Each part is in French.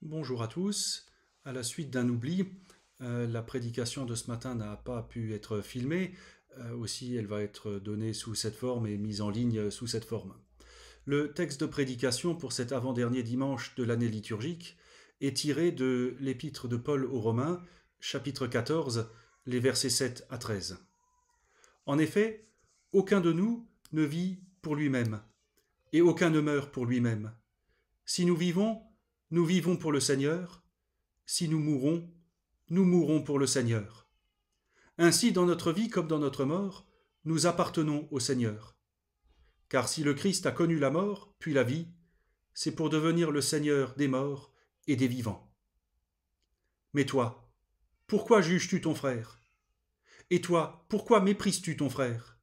Bonjour à tous. À la suite d'un oubli, la prédication de ce matin n'a pas pu être filmée. Aussi, elle va être donnée sous cette forme et mise en ligne sous cette forme. Le texte de prédication pour cet avant-dernier dimanche de l'année liturgique est tiré de l'épître de Paul aux Romains, chapitre 14, les versets 7 à 13. En effet, aucun de nous ne vit pour lui-même, et aucun ne meurt pour lui-même. Si nous vivons pour le Seigneur. Si nous mourrons pour le Seigneur. Ainsi, dans notre vie comme dans notre mort, nous appartenons au Seigneur. Car si le Christ a connu la mort, puis la vie, c'est pour devenir le Seigneur des morts et des vivants. Mais toi, pourquoi juges-tu ton frère? Et toi, pourquoi méprises-tu ton frère?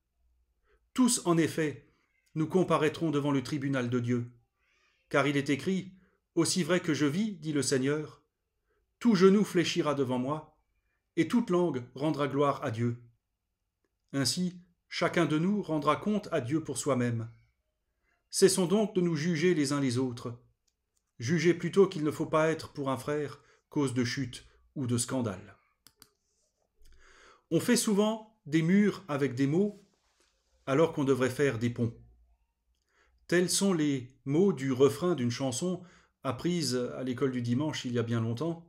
Tous, en effet, nous comparaîtrons devant le tribunal de Dieu. Car il est écrit, « Aussi vrai que je vis, dit le Seigneur, tout genou fléchira devant moi, et toute langue rendra gloire à Dieu. Ainsi, chacun de nous rendra compte à Dieu pour soi-même. Cessons donc de nous juger les uns les autres. Jugez plutôt qu'il ne faut pas être pour un frère cause de chute ou de scandale. » On fait souvent des murs avec des mots, alors qu'on devrait faire des ponts. Tels sont les mots du refrain d'une chanson apprise à l'école du dimanche il y a bien longtemps.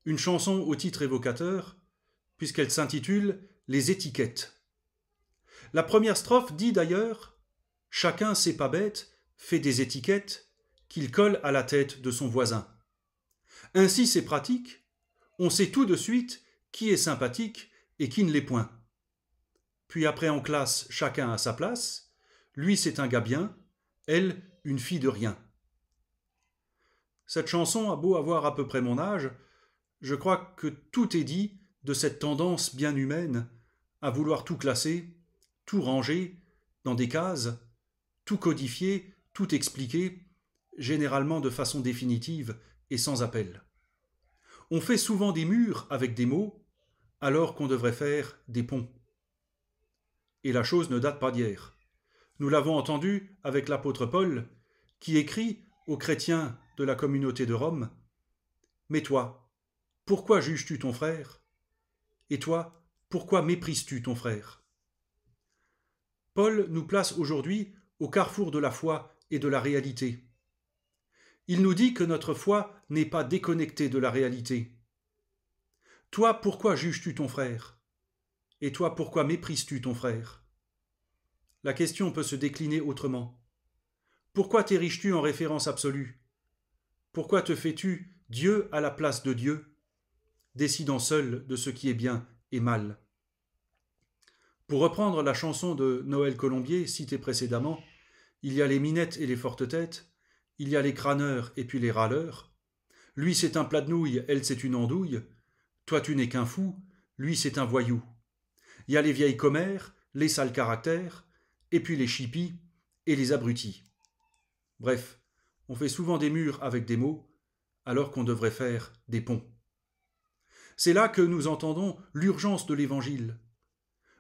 Une chanson au titre évocateur, puisqu'elle s'intitule « Les étiquettes ». La première strophe dit d'ailleurs « Chacun, c'est pas bête, fait des étiquettes qu'il colle à la tête de son voisin. Ainsi, c'est pratique, on sait tout de suite qui est sympathique et qui ne l'est point. Puis après en classe, chacun à sa place, lui c'est un gars bien, elle une fille de rien. » Cette chanson a beau avoir à peu près mon âge, je crois que tout est dit de cette tendance bien humaine à vouloir tout classer, tout ranger dans des cases, tout codifier, tout expliquer, généralement de façon définitive et sans appel. On fait souvent des murs avec des mots, alors qu'on devrait faire des ponts. Et la chose ne date pas d'hier. Nous l'avons entendu avec l'apôtre Paul, qui écrit aux chrétiens de la communauté de Rome, « Mais toi, pourquoi juges-tu ton frère? Et toi, pourquoi méprises-tu ton frère ?» Paul nous place aujourd'hui au carrefour de la foi et de la réalité. Il nous dit que notre foi n'est pas déconnectée de la réalité. Toi, pourquoi juges-tu ton frère? Et toi, pourquoi méprises-tu ton frère? La question peut se décliner autrement. Pourquoi t'ériges-tu en référence absolue? Pourquoi te fais-tu Dieu à la place de Dieu, décidant seul de ce qui est bien et mal? Pour reprendre la chanson de Noël Colombier citée précédemment, il y a les minettes et les fortes têtes, il y a les crâneurs et puis les râleurs. Lui c'est un plat de nouilles, elle c'est une andouille. Toi tu n'es qu'un fou, lui c'est un voyou. Il y a les vieilles commères, les sales caractères, et puis les chippies et les abrutis. Bref, on fait souvent des murs avec des mots, alors qu'on devrait faire des ponts. C'est là que nous entendons l'urgence de l'Évangile.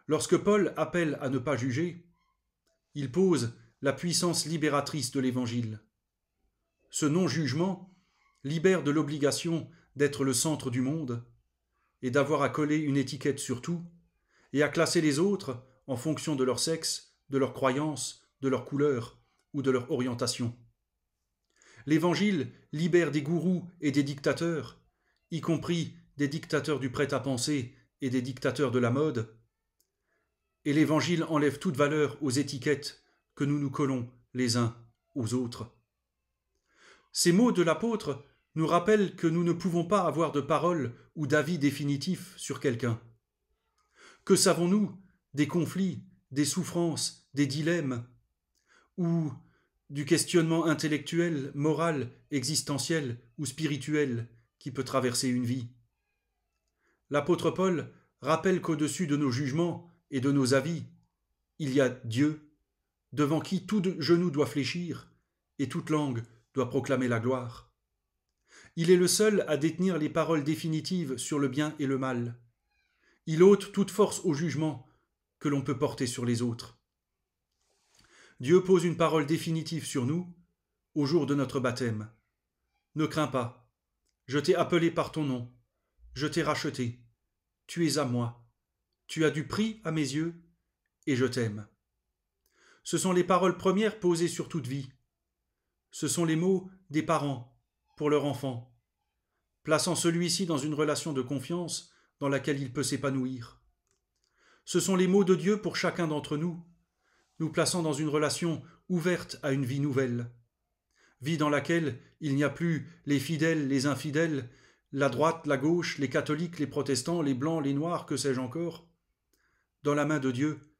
Lorsque Paul appelle à ne pas juger, il pose la puissance libératrice de l'Évangile. Ce non-jugement libère de l'obligation d'être le centre du monde et d'avoir à coller une étiquette sur tout et à classer les autres en fonction de leur sexe, de leur croyance, de leur couleur ou de leur orientation. L'Évangile libère des gourous et des dictateurs, y compris des dictateurs du prêt-à-penser et des dictateurs de la mode. Et l'Évangile enlève toute valeur aux étiquettes que nous nous collons les uns aux autres. Ces mots de l'apôtre nous rappellent que nous ne pouvons pas avoir de parole ou d'avis définitif sur quelqu'un. Que savons-nous des conflits, des souffrances, des dilemmes, ou du questionnement intellectuel, moral, existentiel ou spirituel qui peut traverser une vie? L'apôtre Paul rappelle qu'au-dessus de nos jugements et de nos avis, il y a Dieu, devant qui tout genou doit fléchir et toute langue doit proclamer la gloire. Il est le seul à détenir les paroles définitives sur le bien et le mal. Il ôte toute force au jugement que l'on peut porter sur les autres. Dieu pose une parole définitive sur nous au jour de notre baptême. Ne crains pas, Je t'ai appelé par ton nom. Je t'ai racheté. Tu es à moi. Tu as du prix à mes yeux, et je t'aime. Ce sont les paroles premières posées sur toute vie. Ce sont les mots des parents pour leur enfant, plaçant celui-ci dans une relation de confiance dans laquelle il peut s'épanouir. Ce sont les mots de Dieu pour chacun d'entre nous, nous plaçant dans une relation ouverte à une vie nouvelle. Vie dans laquelle il n'y a plus les fidèles, les infidèles, la droite, la gauche, les catholiques, les protestants, les blancs, les noirs, que sais-je encore. Dans la main de Dieu,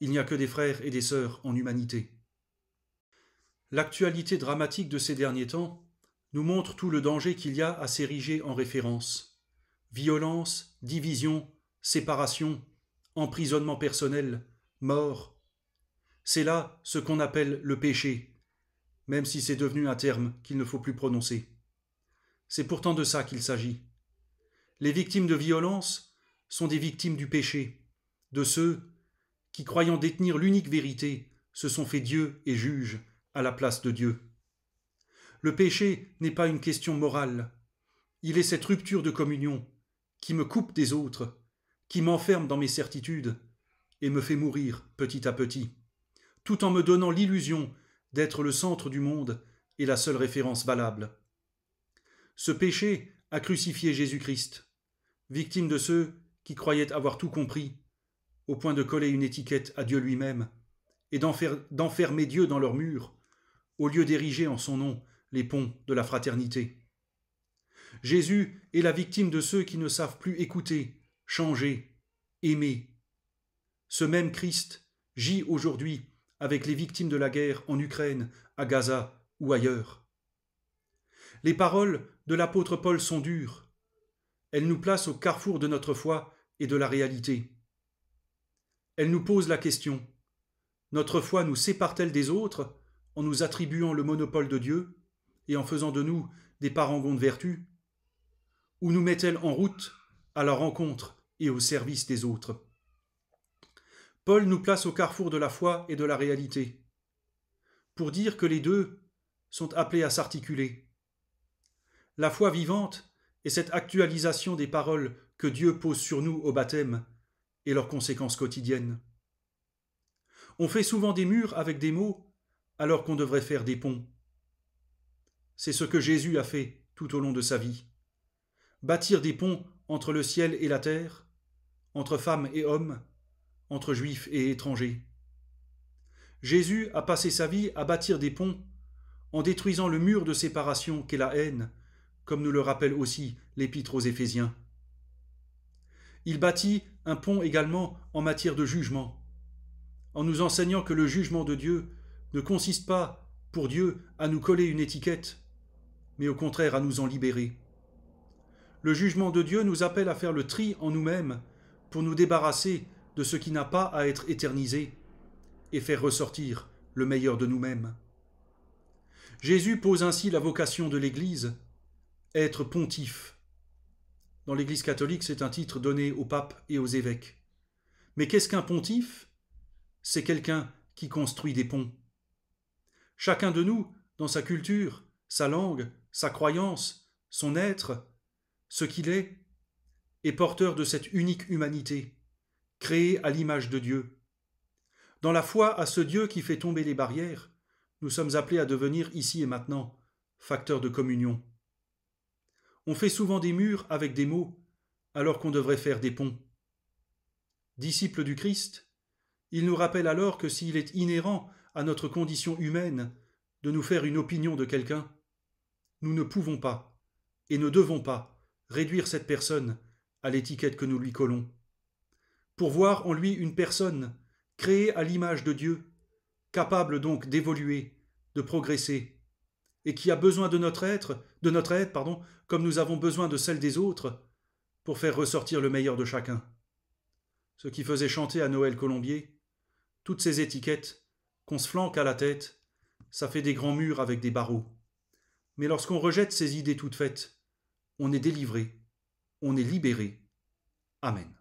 il n'y a que des frères et des sœurs en humanité. L'actualité dramatique de ces derniers temps nous montre tout le danger qu'il y a à s'ériger en référence. Violence, division, séparation, emprisonnement personnel, mort. C'est là ce qu'on appelle le péché, même si c'est devenu un terme qu'il ne faut plus prononcer. C'est pourtant de ça qu'il s'agit. Les victimes de violence sont des victimes du péché, de ceux qui, croyant détenir l'unique vérité, se sont fait Dieu et juge à la place de Dieu. Le péché n'est pas une question morale. Il est cette rupture de communion qui me coupe des autres, qui m'enferme dans mes certitudes et me fait mourir petit à petit, tout en me donnant l'illusion d'être le centre du monde et la seule référence valable. Ce péché a crucifié Jésus-Christ, victime de ceux qui croyaient avoir tout compris, au point de coller une étiquette à Dieu lui-même et d'enfermer Dieu dans leurs murs, au lieu d'ériger en son nom les ponts de la fraternité. Jésus est la victime de ceux qui ne savent plus écouter, changer, aimer. Ce même Christ gît aujourd'hui avec les victimes de la guerre en Ukraine, à Gaza ou ailleurs. Les paroles de l'apôtre Paul sont dures. Elles nous placent au carrefour de notre foi et de la réalité. Elles nous posent la question: notre foi nous sépare-t-elle des autres en nous attribuant le monopole de Dieu et en faisant de nous des parangons de vertu, ou nous met-elle en route à la rencontre et au service des autres? Paul nous place au carrefour de la foi et de la réalité, pour dire que les deux sont appelés à s'articuler. La foi vivante est cette actualisation des paroles que Dieu pose sur nous au baptême et leurs conséquences quotidiennes. On fait souvent des murs avec des mots alors qu'on devrait faire des ponts. C'est ce que Jésus a fait tout au long de sa vie. Bâtir des ponts entre le ciel et la terre, entre femmes et hommes, entre juifs et étrangers. Jésus a passé sa vie à bâtir des ponts en détruisant le mur de séparation qu'est la haine, comme nous le rappelle aussi l'Épître aux Éphésiens. Il bâtit un pont également en matière de jugement, en nous enseignant que le jugement de Dieu ne consiste pas, pour Dieu, à nous coller une étiquette, mais au contraire à nous en libérer. Le jugement de Dieu nous appelle à faire le tri en nous-mêmes pour nous débarrasser de ce qui n'a pas à être éternisé et faire ressortir le meilleur de nous-mêmes. Jésus pose ainsi la vocation de l'Église, être pontife. Dans l'Église catholique, c'est un titre donné au pape et aux évêques. Mais qu'est-ce qu'un pontife? C'est quelqu'un qui construit des ponts. Chacun de nous, dans sa culture, sa langue, sa croyance, son être, ce qu'il est porteur de cette unique humanité, créée à l'image de Dieu. Dans la foi à ce Dieu qui fait tomber les barrières, nous sommes appelés à devenir ici et maintenant facteurs de communion. On fait souvent des murs avec des mots, alors qu'on devrait faire des ponts. Disciples du Christ, il nous rappelle alors que s'il est inhérent à notre condition humaine de nous faire une opinion de quelqu'un, nous ne pouvons pas et ne devons pas réduire cette personne à l'étiquette que nous lui collons. Pour voir en lui une personne créée à l'image de Dieu, capable donc d'évoluer, de progresser, et qui a besoin de notre aide, comme nous avons besoin de celle des autres, pour faire ressortir le meilleur de chacun. Ce qui faisait chanter à Noël Colombier, toutes ces étiquettes qu'on se flanque à la tête, ça fait des grands murs avec des barreaux. Mais lorsqu'on rejette ces idées toutes faites, on est délivré, on est libéré. Amen.